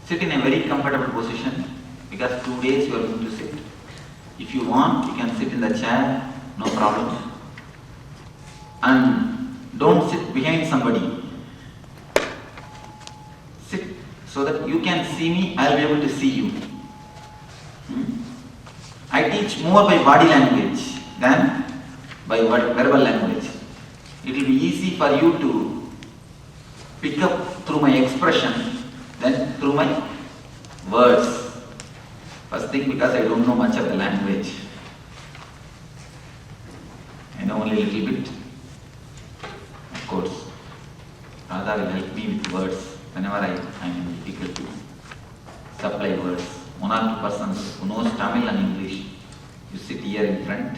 Sit in a very comfortable position because 2 days you are going to sit. If you want, you can sit in the chair, no problem. And don't sit behind somebody. Sit so that you can see me, I will be able to see you. I teach more by body language than by verbal language. It will be easy for you to pick up through my expression than through my words. First thing, because I don't know much of the language. I know only a little bit. Of course, Radha will help me with words whenever I am in difficulty. Supply words. 1 or 2 persons who knows Tamil and English, you sit here in front.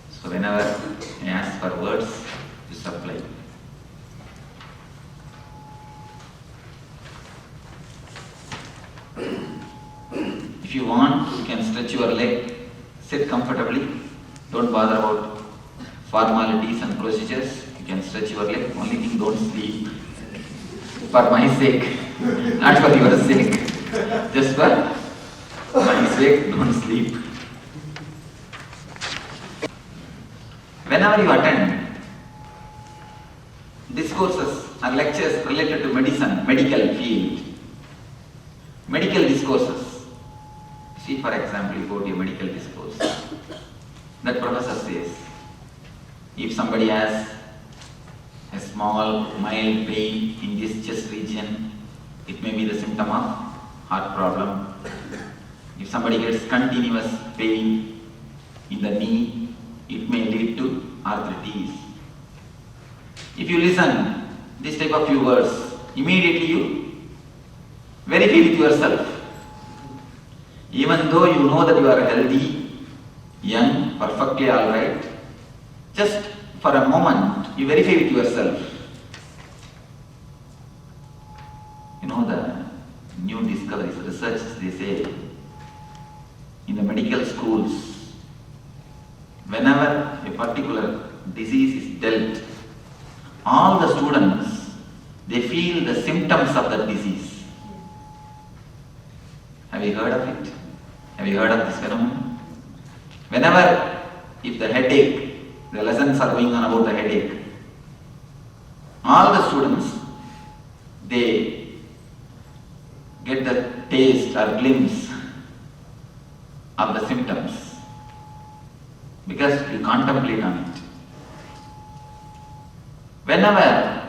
So whenever I ask for words, you supply. If you want, you can stretch your leg, sit comfortably. Don't bother about formalities and procedures. You can stretch your leg. Only thing, don't sleep. For my sake, not for your sake. Just for my sake, don't sleep. Whenever you attend discourses or lectures related to medicine, medical field, medical discourses. See, for example, you go to a medical discourse. That professor says, if somebody has a small, mild pain in this chest region, it may be the symptom of heart problem. If somebody gets continuous pain in the knee, it may lead to arthritis. If you listen this type of few words, immediately you verify with yourself. Even though you know that you are healthy, young, perfectly alright, just for a moment you verify with yourself. You know the new discoveries, research, they say, in the medical schools, whenever a particular disease is dealt, all the students, they feel the symptoms of that disease. Have you heard of it? Have you heard of this phenomenon? Whenever, if the headache, the lessons are going on about the headache, all the students, they get the taste or glimpse of the symptoms because you contemplate on it. Whenever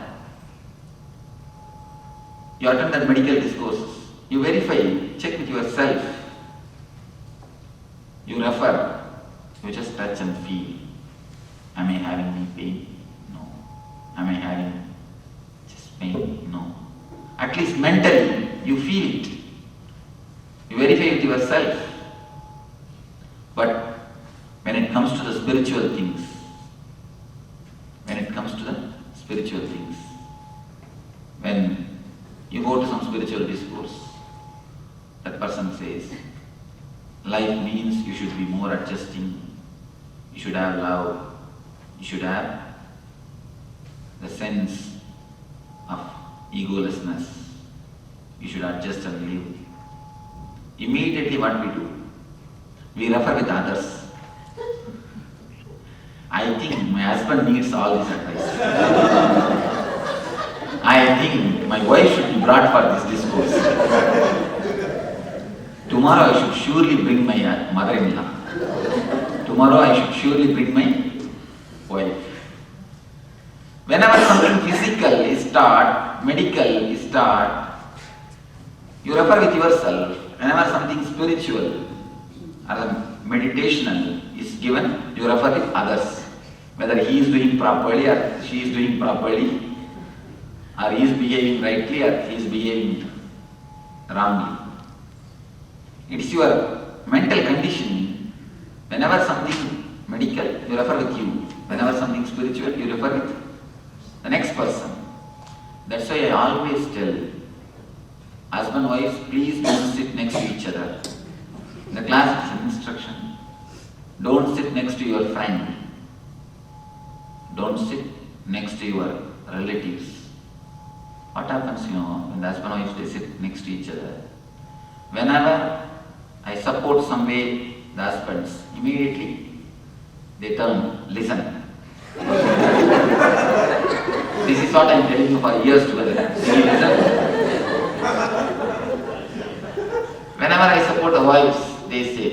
you attend the medical discourses, you verify, check with yourself, you refer, you just touch and feel. Am I having any pain? No. Am I having chest pain? No. At least mentally, you feel it. You verify with yourself. But when it comes to the spiritual things, when you go to some spiritual discourse, that person says, life means you should be more adjusting, you should have love, you should have the sense of egolessness, you should adjust and live. Immediately what we do? We refer with others. I think my husband needs all this advice. I think my wife should be brought for this discourse. Tomorrow I should surely bring my mother-in-law. Tomorrow I should surely bring my wife. Whenever something physical is taught, medical is taught, you refer with yourself. Whenever something spiritual or meditational is given, you refer with others. Whether he is doing properly or she is doing properly, or he is behaving rightly or he is behaving wrongly. It is your mental conditioning. Whenever something medical, you refer with you. Whenever something spiritual, you refer with the next person. That's why I always tell husband, wives, please don't sit next to each other. In the class it's an instruction. Don't sit next to your friend. Don't sit next to your relatives. What happens, when the husband and wife they sit next to each other, whenever I support some way the husbands, immediately they turn, listen. This is what I am telling you for years together. Will you listen? Whenever I support the wives, they say,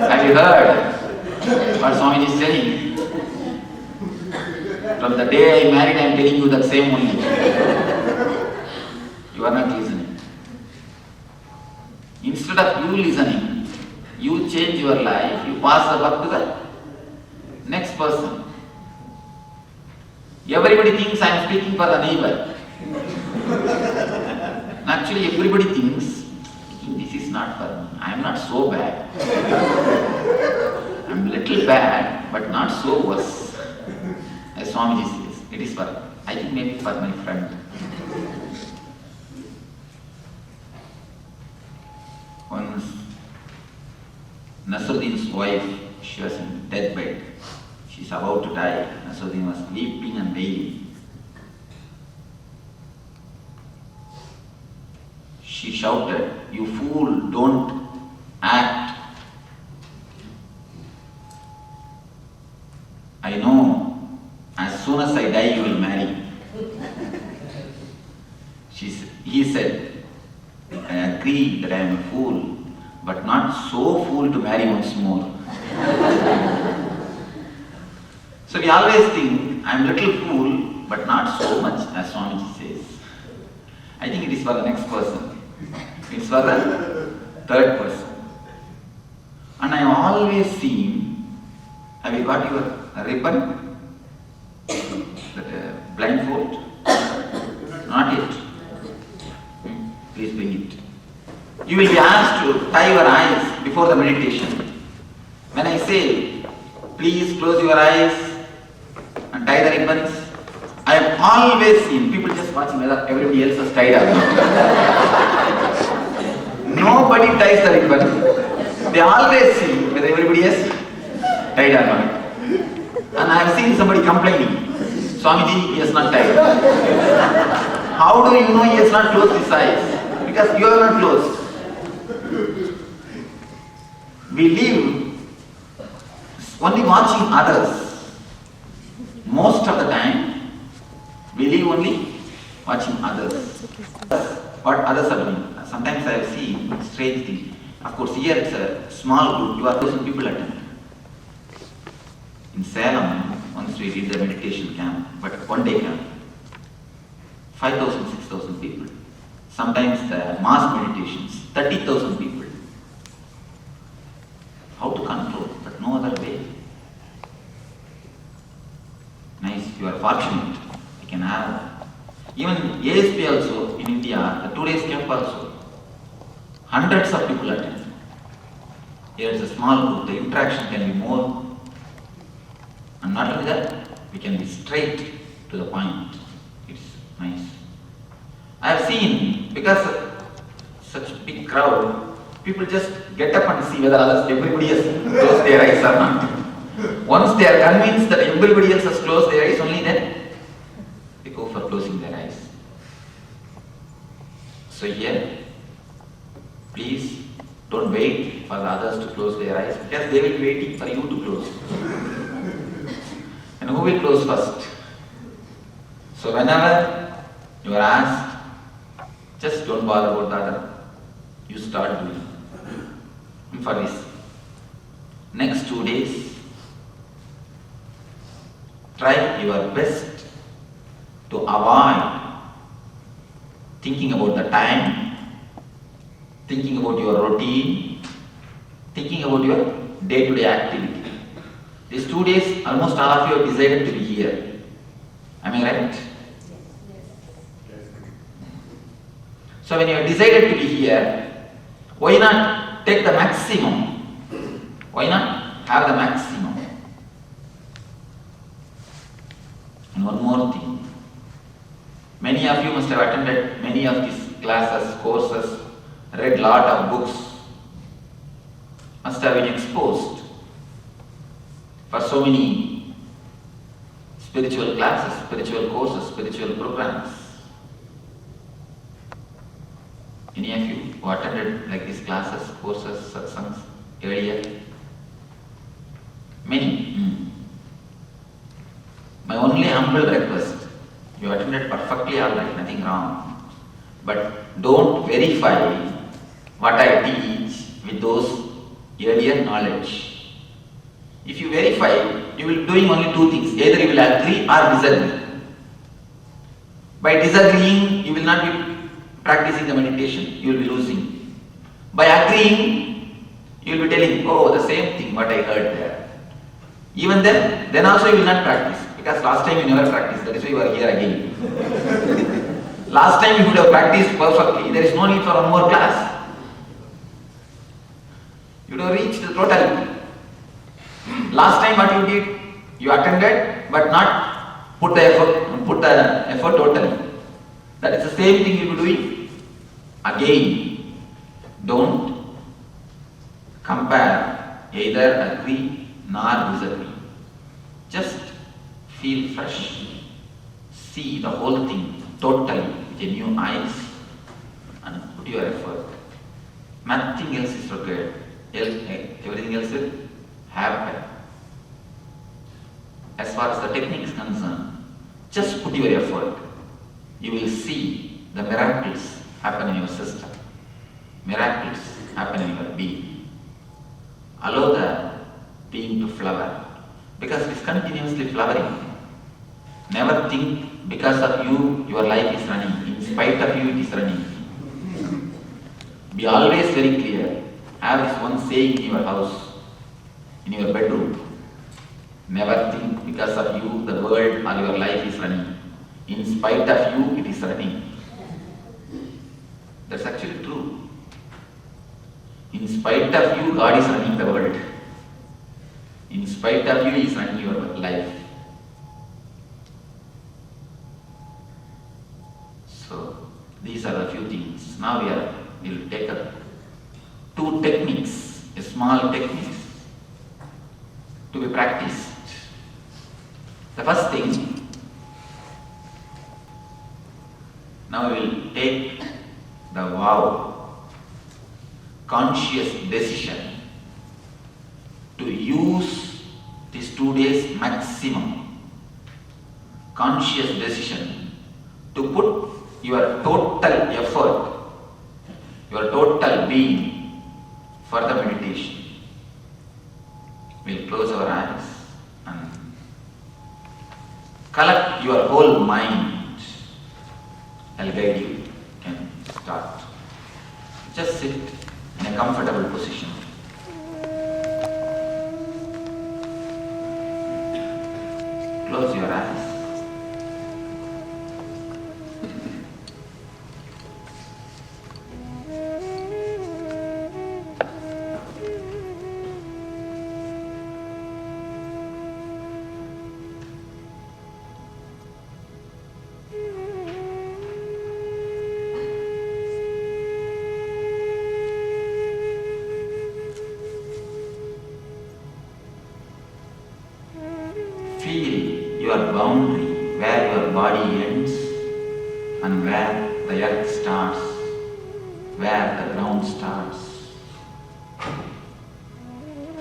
have you heard what Swamiji is telling? From the day I married, I am telling you that same only. You are not listening. Instead of you listening, you change your life, you pass the buck to the next person. Everybody thinks I am speaking for the neighbor. Actually, everybody thinks this is not for me. I am not so bad. I am little bad, but not so worse. As Swamiji says, it is for, I think maybe for my friend. Once, Nasruddin's wife, she was in deathbed. She is about to die. Nasruddin was weeping and wailing. She shouted, "You fool, don't act. I know, as soon as I die, you will marry." He said, "I agree that I am a fool, but not so fool to marry once more." So we always think, I am little fool, but not so much, as Swamiji says. I think it is for the next person. It's for the third person. And I have always seen, have you got your ribbon? That blindfold? Not yet. Please bring it. You will be asked to tie your eyes before the meditation. When I say, please close your eyes and tie the ribbons, I have always seen people just watching whether everybody else has tied up. Nobody ties the ribbon. They always see whether everybody else tied or not. And I have seen somebody complaining, Swamiji, he has not tied. How do you know he has not closed his eyes? Because you are not closed. We live only watching others. Most of the time, we live only watching others. What others are doing. Sometimes I have seen strange things. Of course, here it's a small group, 2,000 people attend. In Salem, once we did the meditation camp, but one day camp, 5,000, 6,000 people. Sometimes the mass meditations, 30,000 people. How to control? But no other way. Nice, you are fortunate. You can have. Even ASP also in India, the 2 days camp also, hundreds of people attend. Here it's a small group, the interaction can be more. And not only that, we can be straight to the point. It's nice. I have seen, because of such big crowd, people just get up and see whether everybody has closed their eyes or not. Once they are convinced that everybody else has closed their eyes, only then they go for closing their eyes. So here, please don't wait for the others to close their eyes, because they will be waiting for you to close. And who will close first? So whenever you are asked, just don't bother about the other. You start doing. And for this next 2 days, try your best to avoid thinking about the time, thinking about your routine, thinking about your day-to-day activity. These 2 days, almost all of you have decided to be here. Am I right? So when you have decided to be here, why not take the maximum? Why not have the maximum? And one more thing. Many of you must have attended many of these classes, courses, read lot of books, must have been exposed for so many spiritual classes, spiritual courses, spiritual programs. Any of you who attended like these classes, courses, satsangs earlier? Many. My only humble request, you attended perfectly alright, nothing wrong. But don't verify what I teach with those earlier knowledge. If you verify, you will be doing only two things. Either you will agree or disagree. By disagreeing, you will not be practicing the meditation, you will be losing. By agreeing, you will be telling, oh, the same thing what I heard there. Even then also you will not practice. Because last time you never practiced, that is why you are here again. Last time you would have practiced perfectly, there is no need for one more class. You would have reached the totality. Last time what you did, you attended but not put the effort totally. That is the same thing you will be doing. Again, don't compare, either agree nor disagree. Just feel fresh, see the whole thing totally with a new eyes and put your effort. Nothing else is required. Everything else will happen. As far as the technique is concerned, just put your effort. You will see the miracles happen in your system. Miracles happen in your being. Allow the being to flower, because it is continuously flowering. Never think because of you your life is running. In spite of you it is running. Be always very clear. Have this one saying in your house, in your bedroom. Never think because of you the world or your life is running. In spite of you it is running. That's actually true. In spite of you God is running the world. In spite of you He is running your life. So these are the few things. Now we will take up two techniques, small techniques to be practiced. The first thing, now we will take the vow, conscious decision to use these 2 days maximum. Conscious decision to put your total effort, your total being for the meditation. We'll close our eyes and collect your whole mind. I'll guide you. You can start. Just sit in a comfortable position. Close your eyes. Feel your boundary, where your body ends and where the earth starts, where the ground starts.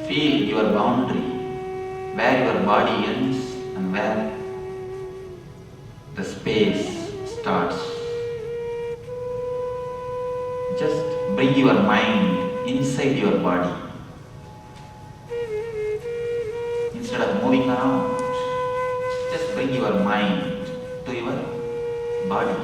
Feel your boundary, where your body ends and where the space starts. Just bring your mind inside your body. Instead of moving around, just bring your mind to your body.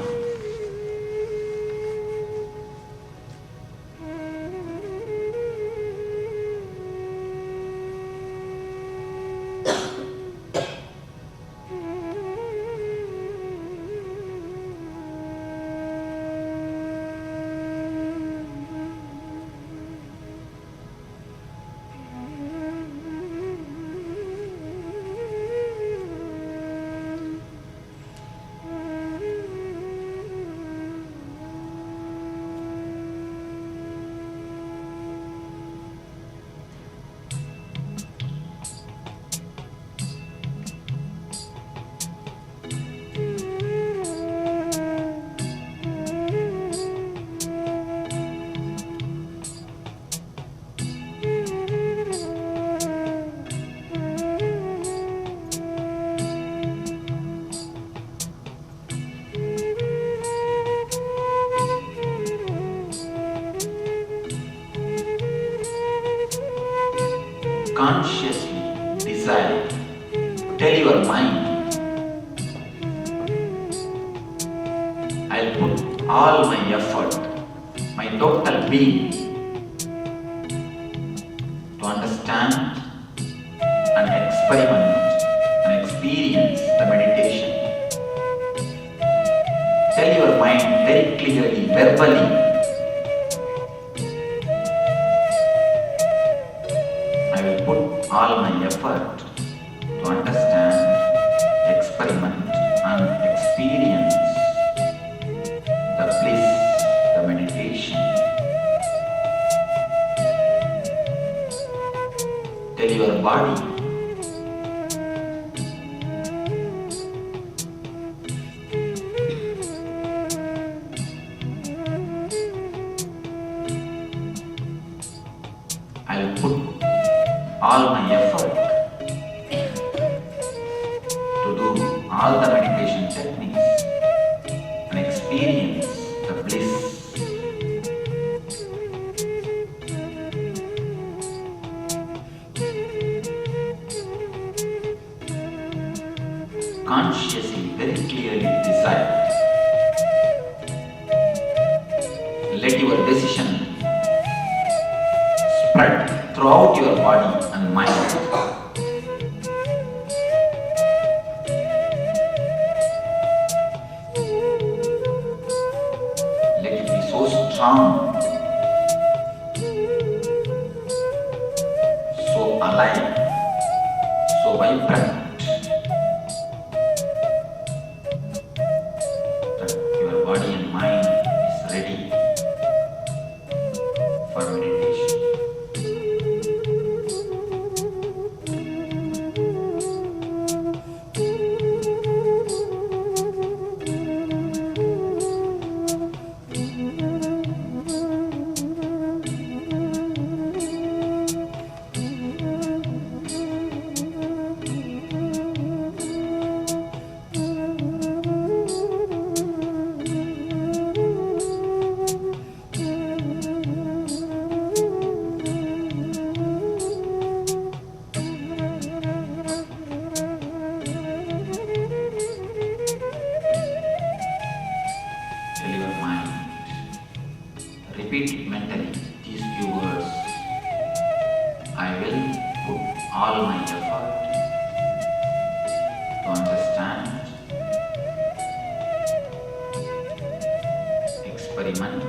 I'll put all my effort, my total being to understand and experiment and experience the meditation. Tell your mind very clearly, verbally, I will put all my effort to understand, experiment and experience the bliss, the meditation. Tell your body, I'll put all my effort to do all the meditation techniques and experience the bliss. Consciously, very clearly decide. Let your decision spread throughout your body and mind. Let it be so strong, so alive, so vibrant that your body and mind is ready for meditation. Tell your mind, repeat mentally these few words. I will put all my effort to understand, experiment